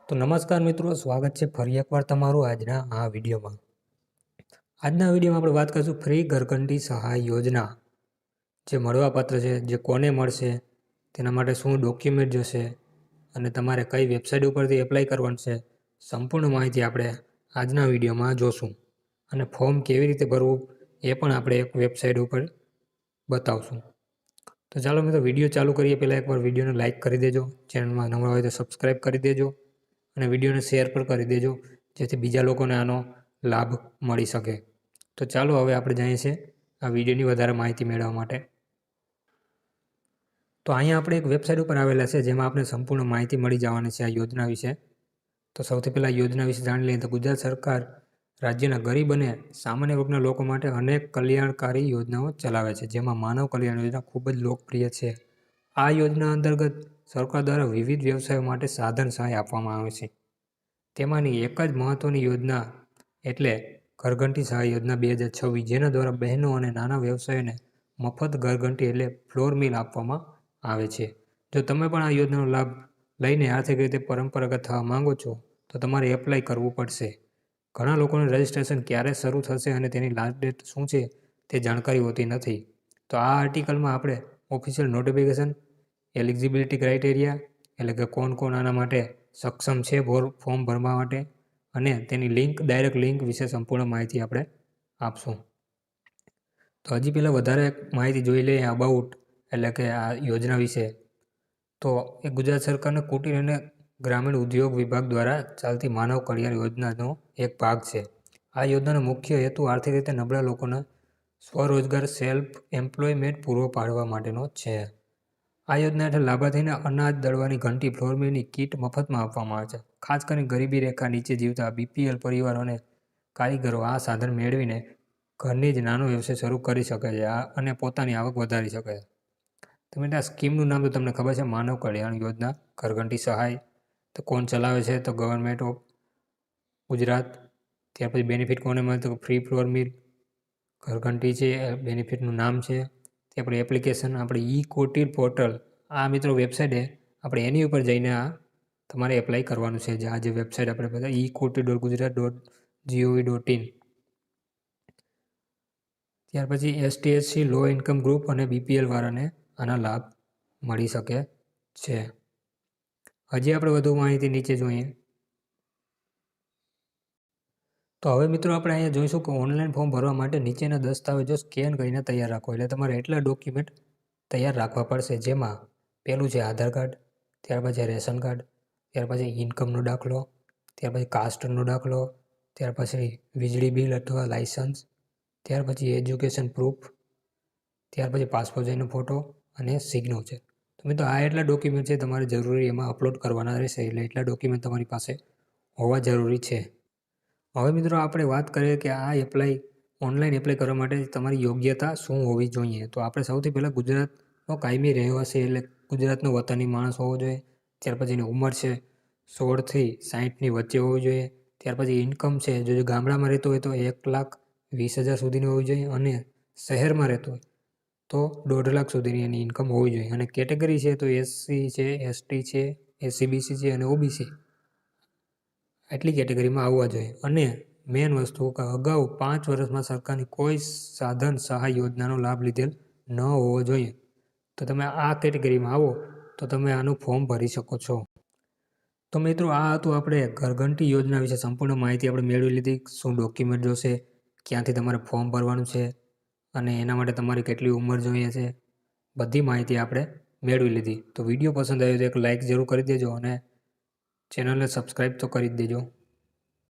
તો નમસ્કાર મિત્રો, સ્વાગત છે ફરી એકવાર તમારું આજના આ વિડીયોમાં. આજના વિડીયોમાં આપણે વાત કરીશું ફ્રી ઘરઘંટી સહાય યોજના જે મળવાપાત્ર છે, જે કોને મળશે, તેના માટે શું ડોક્યુમેન્ટ જોશે અને તમારે કઈ વેબસાઇટ ઉપરથી એપ્લાય કરવાનું છે, સંપૂર્ણ માહિતી આપણે આજના વિડીયોમાં જોશું. અને ફોર્મ કેવી રીતે ભરવું એ પણ આપણે એક વેબસાઇટ ઉપર બતાવશું. તો ચાલો મિત્રો, વિડીયો ચાલુ કરીએ પહેલાં એકવાર વિડીયોને લાઇક કરી દેજો, ચેનલમાં નવા હોય તો સબસ્ક્રાઈબ કરી દેજો અને વિડીયોને શેર પણ કરી દેજો, જેથી બીજા લોકોને આનો લાભ મળી શકે. તો ચાલો હવે આપણે જઈએ છીએ આ વિડીયોની વધારે માહિતી મેળવવા માટે. તો અહીંયા આપણે એક વેબસાઇટ ઉપર આવેલા છે, જેમાં આપણે સંપૂર્ણ માહિતી મળી જવાની છે આ યોજના વિશે. તો સૌથી પહેલાં યોજના વિશે જાણી લઈએ તો ગુજરાત સરકાર રાજ્યના ગરીબ અને સામાન્ય વર્ગના લોકો માટે અનેક કલ્યાણકારી યોજનાઓ ચલાવે છે, જેમાં માનવ કલ્યાણ યોજના ખૂબ જ લોકપ્રિય છે. આ યોજના અંતર્ગત સરકાર દ્વારા વિવિધ વ્યવસાયો માટે સાધન સહાય આપવામાં આવે છે. તેમાંની એક જ મહત્ત્વની યોજના એટલે ઘરઘંટી સહાય યોજના 2026, જેના દ્વારા બહેનો અને નાના વ્યવસાયોને મફત ઘરઘંટી એટલે ફ્લોર મિલ આપવામાં આવે છે. જો તમે પણ આ યોજનાનો લાભ લઈને આર્થિક રીતે પરંપરાગત થવા માંગો છો તો તમારે એપ્લાય કરવું પડશે. ઘણા લોકોને રજિસ્ટ્રેશન ક્યારે શરૂ થશે અને તેની લાસ્ટ ડેટ શું છે તે જાણકારી હોતી નથી. તો આ આર્ટિકલમાં આપણે ઓફિશિયલ નોટિફિકેશન, એલિજિબિલિટી ક્રાઇટેરિયા એટલે કે કોણ આના માટે સક્ષમ છે ફોર્મ ભરવા માટે, અને તેની ડાયરેક્ટ લિંક વિશે સંપૂર્ણ માહિતી આપણે આપશું. તો હજી પહેલાં વધારે માહિતી જોઈ લઈએ અબાઉટ એટલે કે આ યોજના વિશે. તો એ ગુજરાત સરકારના કુટીર અને ગ્રામીણ ઉદ્યોગ વિભાગ દ્વારા ચાલતી માનવ કલ્યાણ યોજનાનો એક ભાગ છે. આ યોજનાનો મુખ્ય હેતુ આર્થિક રીતે નબળા લોકોને સ્વરોજગાર સેલ્ફ એમ્પ્લોયમેન્ટ પૂરો પાડવા માટેનો છે. આ યોજના હેઠળ લાભાર્થીને અનાજ દળવાની ઘંટી ફ્લોર મિલની કીટ મફતમાં આપવામાં આવે છે. ખાસ કરીને ગરીબી રેખા નીચે જીવતા BPL પરિવારો અને કારીગરો આ સાધન મેળવીને ઘરની જ નાનો વ્યવસાય શરૂ કરી શકે છે અને પોતાની આવક વધારી શકે છે. તમે આ સ્કીમનું નામ તો તમને ખબર છે, માનવ કલ્યાણ યોજના ઘરઘંટી સહાય. તો કોણ ચલાવે છે તો ગવર્મેન્ટ ઓફ ગુજરાત. ત્યાર પછી બેનિફિટ કોને મળે તો ફ્રી ફ્લોર મિલ ઘરઘંટી છે, બેનિફિટનું નામ છે. તે આપણે એપ્લિકેશન, આપણે કુટીર પોર્ટલ, આ મિત્રો વેબસાઇટ આપણે એની ઉપર જઈને આ તમારે એપ્લાય કરવાનું છે. આ જે વેબસાઇટ આપણે બધા eKutir.gujarat.gov.in. ત્યાર પછી STSC લો ઇન્કમ ગ્રુપ અને BPL વાળાને આના લાભ મળી શકે છે. હજી આપણે વધુ માહિતી નીચે જોઈએ. તો હવે મિત્રો આપણે અહીંયા જોઈશું કે ઓનલાઈન ફોર્મ ભરવા માટે નીચેના દસ્તાવેજો સ્કેન કરીને તૈયાર રાખો. એટલે તમારે એટલા ડોક્યુમેન્ટ તૈયાર રાખવા પડશે, જેમાં પહેલું છે આધાર કાર્ડ, ત્યાર પછી રેશન કાર્ડ, ત્યાર પછી ઇન્કમનો દાખલો, ત્યાર પછી કાસ્ટનો દાખલો, ત્યાર પછી વીજળી બિલ અથવા લાઇસન્સ, ત્યાર પછી એજ્યુકેશન પ્રૂફ, ત્યાર પછી પાસપોર્ટ સાઇઝનો ફોટો અને સિગ્નેચર. તો મિત્રો આ એટલા ડોક્યુમેન્ટ છે તમારે જરૂરી એમાં અપલોડ કરવાના રહેશે. એટલે એટલા ડોક્યુમેન્ટ તમારી પાસે હોવા જરૂરી છે. હવે મિત્રો આપણે વાત કરીએ કે આ ઓનલાઈન એપ્લાય કરવા માટે તમારી યોગ્યતા શું હોવી જોઈએ. તો આપણે સૌથી પહેલાં ગુજરાતનો કાયમી રહેવાસી એટલે ગુજરાતનો વતની માણસ હોવો જોઈએ. ત્યાર પછી એની ઉંમર છે 16થી 60ની વચ્ચે હોવી જોઈએ. ત્યાર પછી ઇન્કમ છે, જો ગામડામાં રહેતો હોય તો 1,20,000 સુધીની હોવી જોઈએ, અને શહેરમાં રહેતો હોય તો 1.5 લાખ સુધીની એની ઇન્કમ હોવી જોઈએ. અને કેટેગરી છે તો SC છે, ST છે, SCBC છે અને OBC, એટલી કેટેગરીમાં આવવા જોઈએ. અને મેન વસ્તુ કે અગાઉ 5 વર્ષમાં સરકારની કોઈ સાધન સહાય યોજનાનો લાભ લીધેલ ન હોવો જોઈએ. તો તમે આ કેટેગરીમાં આવો તો તમે આનું ફોર્મ ભરી શકો છો. તો મિત્રો આ હતું આપણે ઘરઘંટી યોજના વિશે સંપૂર્ણ માહિતી આપણે મેળવી લીધી. શું ડોક્યુમેન્ટ જોશે, ક્યાંથી તમારે ફોર્મ ભરવાનું છે અને એના માટે તમારી કેટલી ઉંમર જોઈએ છે, બધી માહિતી આપણે મેળવી લીધી. તો વિડીયો પસંદ આવ્યો તો એક લાઇક જરૂર કરી દેજો અને ચેનલને સબસ્ક્રાઈબ તો કરી જ દેજો.